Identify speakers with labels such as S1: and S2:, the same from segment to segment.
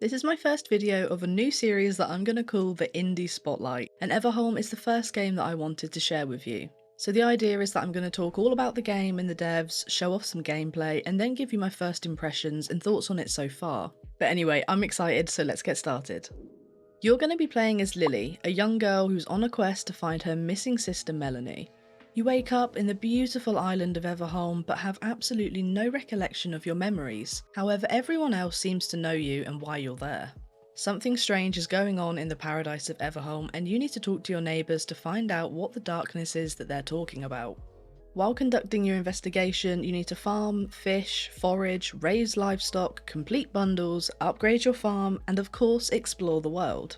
S1: This is my first video of a new series that I'm going to call the Indie Spotlight, and Everholm is the first game that I wanted to share with you. So the idea is that I'm going to talk all about the game and the devs, show off some gameplay, and then give you my first impressions and thoughts on it so far. But anyway, I'm excited, so let's get started. You're going to be playing as Lily, a young girl who's on a quest to find her missing sister Melanie. You wake up in the beautiful island of Everholm but have absolutely no recollection of your memories. However, everyone else seems to know you and why you're there. Something strange is going on in the paradise of Everholm and you need to talk to your neighbours to find out what the darkness is that they're talking about. While conducting your investigation, you need to farm, fish, forage, raise livestock, complete bundles, upgrade your farm, and of course explore the world.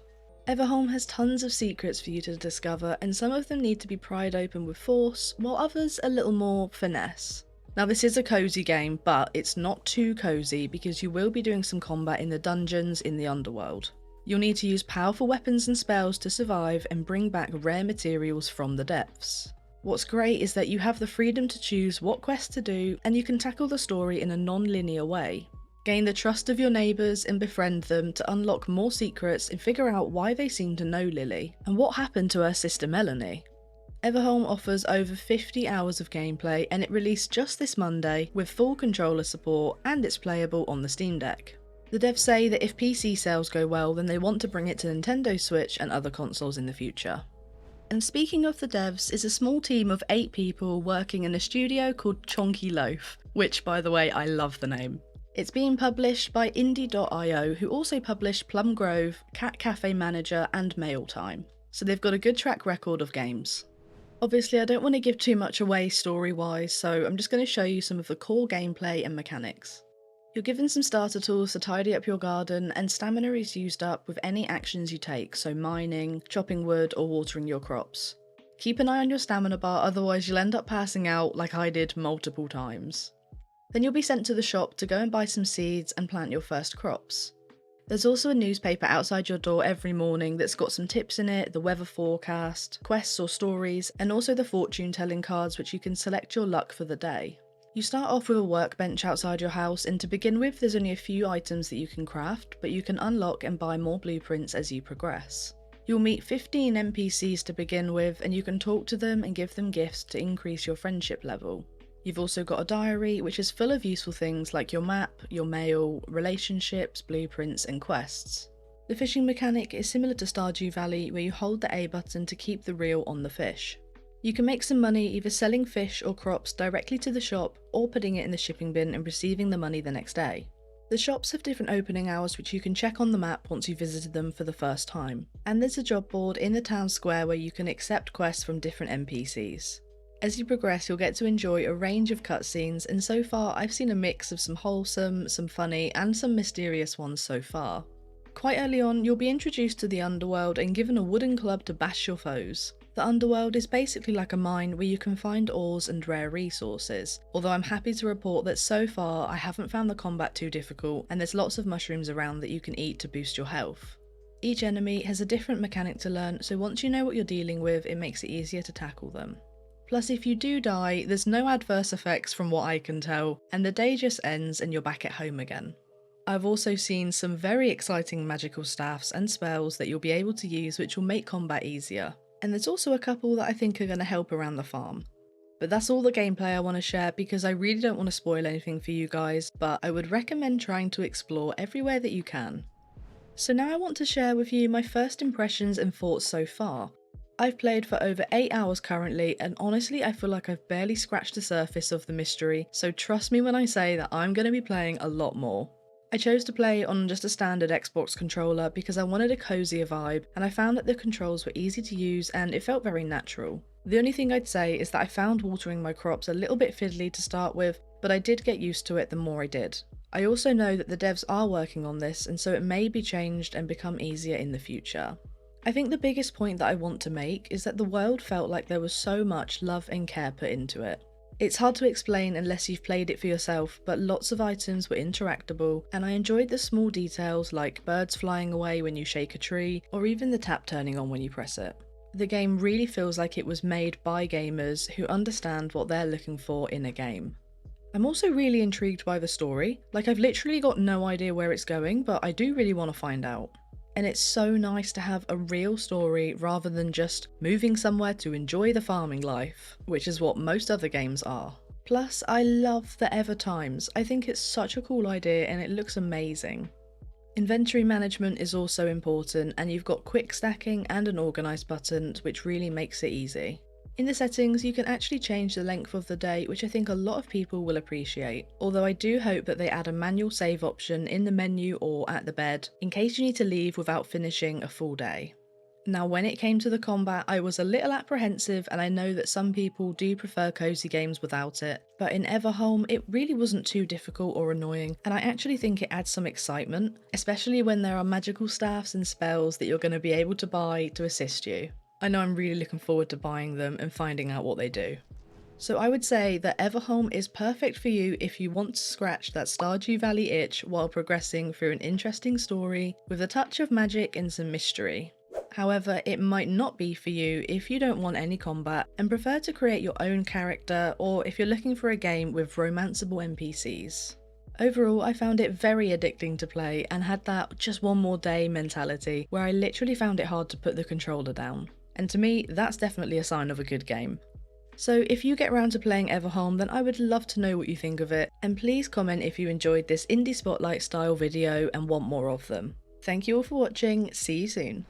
S1: Everholm has tons of secrets for you to discover, and some of them need to be pried open with force, while others a little more finesse. Now this is a cozy game, but it's not too cozy because you will be doing some combat in the dungeons in the underworld. You'll need to use powerful weapons and spells to survive and bring back rare materials from the depths. What's great is that you have the freedom to choose what quests to do, and you can tackle the story in a non-linear way. Gain the trust of your neighbours and befriend them to unlock more secrets and figure out why they seem to know Lily, and what happened to her sister Melanie. Everholm offers over 50 hours of gameplay and it released just this Monday with full controller support and it's playable on the Steam Deck. The devs say that if PC sales go well then they want to bring it to Nintendo Switch and other consoles in the future. And speaking of the devs, is a small team of 8 people working in a studio called Chonky Loaf, which by the way I love the name. It's being published by Indie.io, who also published Plum Grove, Cat Cafe Manager and Mail Time, so they've got a good track record of games. Obviously I don't want to give too much away story-wise, so I'm just going to show you some of the core gameplay and mechanics. You're given some starter tools to tidy up your garden, and stamina is used up with any actions you take, so mining, chopping wood or watering your crops. Keep an eye on your stamina bar, otherwise you'll end up passing out like I did multiple times. Then you'll be sent to the shop to go and buy some seeds and plant your first crops. There's also a newspaper outside your door every morning that's got some tips in it, the weather forecast, quests or stories, and also the fortune telling cards which you can select your luck for the day. You start off with a workbench outside your house, and to begin with there's only a few items that you can craft, but you can unlock and buy more blueprints as you progress. You'll meet 15 NPCs to begin with, and you can talk to them and give them gifts to increase your friendship level. You've also got a diary, which is full of useful things like your map, your mail, relationships, blueprints, and quests. The fishing mechanic is similar to Stardew Valley, where you hold the A button to keep the reel on the fish. You can make some money either selling fish or crops directly to the shop, or putting it in the shipping bin and receiving the money the next day. The shops have different opening hours which you can check on the map once you've visited them for the first time, and there's a job board in the town square where you can accept quests from different NPCs. As you progress, you'll get to enjoy a range of cutscenes, and so far I've seen a mix of some wholesome, some funny, and some mysterious ones so far. Quite early on, you'll be introduced to the underworld and given a wooden club to bash your foes. The underworld is basically like a mine where you can find ores and rare resources, although I'm happy to report that so far I haven't found the combat too difficult, and there's lots of mushrooms around that you can eat to boost your health. Each enemy has a different mechanic to learn, so once you know what you're dealing with, it makes it easier to tackle them. Plus, if you do die, there's no adverse effects from what I can tell, and the day just ends and you're back at home again. I've also seen some very exciting magical staffs and spells that you'll be able to use which will make combat easier, and there's also a couple that I think are going to help around the farm. But that's all the gameplay I want to share because I really don't want to spoil anything for you guys, but I would recommend trying to explore everywhere that you can. So now I want to share with you my first impressions and thoughts so far. I've played for over 8 hours currently, and honestly I feel like I've barely scratched the surface of the mystery, so trust me when I say that I'm going to be playing a lot more. I chose to play on just a standard Xbox controller because I wanted a cozier vibe, and I found that the controls were easy to use and it felt very natural. The only thing I'd say is that I found watering my crops a little bit fiddly to start with, but I did get used to it the more I did. I also know that the devs are working on this, and so it may be changed and become easier in the future. I think the biggest point that I want to make is that the world felt like there was so much love and care put into it. It's hard to explain unless you've played it for yourself, but lots of items were interactable, and I enjoyed the small details like birds flying away when you shake a tree, or even the tap turning on when you press it. The game really feels like it was made by gamers who understand what they're looking for in a game. I'm also really intrigued by the story. Like, I've literally got no idea where it's going, but I do really want to find out. And it's so nice to have a real story rather than just moving somewhere to enjoy the farming life, which is what most other games are. Plus, I love the Ever Times. I think it's such a cool idea and it looks amazing. Inventory management is also important, and you've got quick stacking and an organise button, which really makes it easy. In the settings, you can actually change the length of the day, which I think a lot of people will appreciate, although I do hope that they add a manual save option in the menu or at the bed, in case you need to leave without finishing a full day. Now, when it came to the combat, I was a little apprehensive, and I know that some people do prefer cozy games without it, but in Everholm it really wasn't too difficult or annoying, and I actually think it adds some excitement, especially when there are magical staffs and spells that you're going to be able to buy to assist you. I know I'm really looking forward to buying them and finding out what they do. So I would say that Everholm is perfect for you if you want to scratch that Stardew Valley itch while progressing through an interesting story with a touch of magic and some mystery. However, it might not be for you if you don't want any combat and prefer to create your own character, or if you're looking for a game with romanceable NPCs. Overall, I found it very addicting to play and had that just one more day mentality where I literally found it hard to put the controller down. And to me, that's definitely a sign of a good game. So if you get around to playing Everholm, then I would love to know what you think of it, and please comment if you enjoyed this indie spotlight style video and want more of them. Thank you all for watching, see you soon.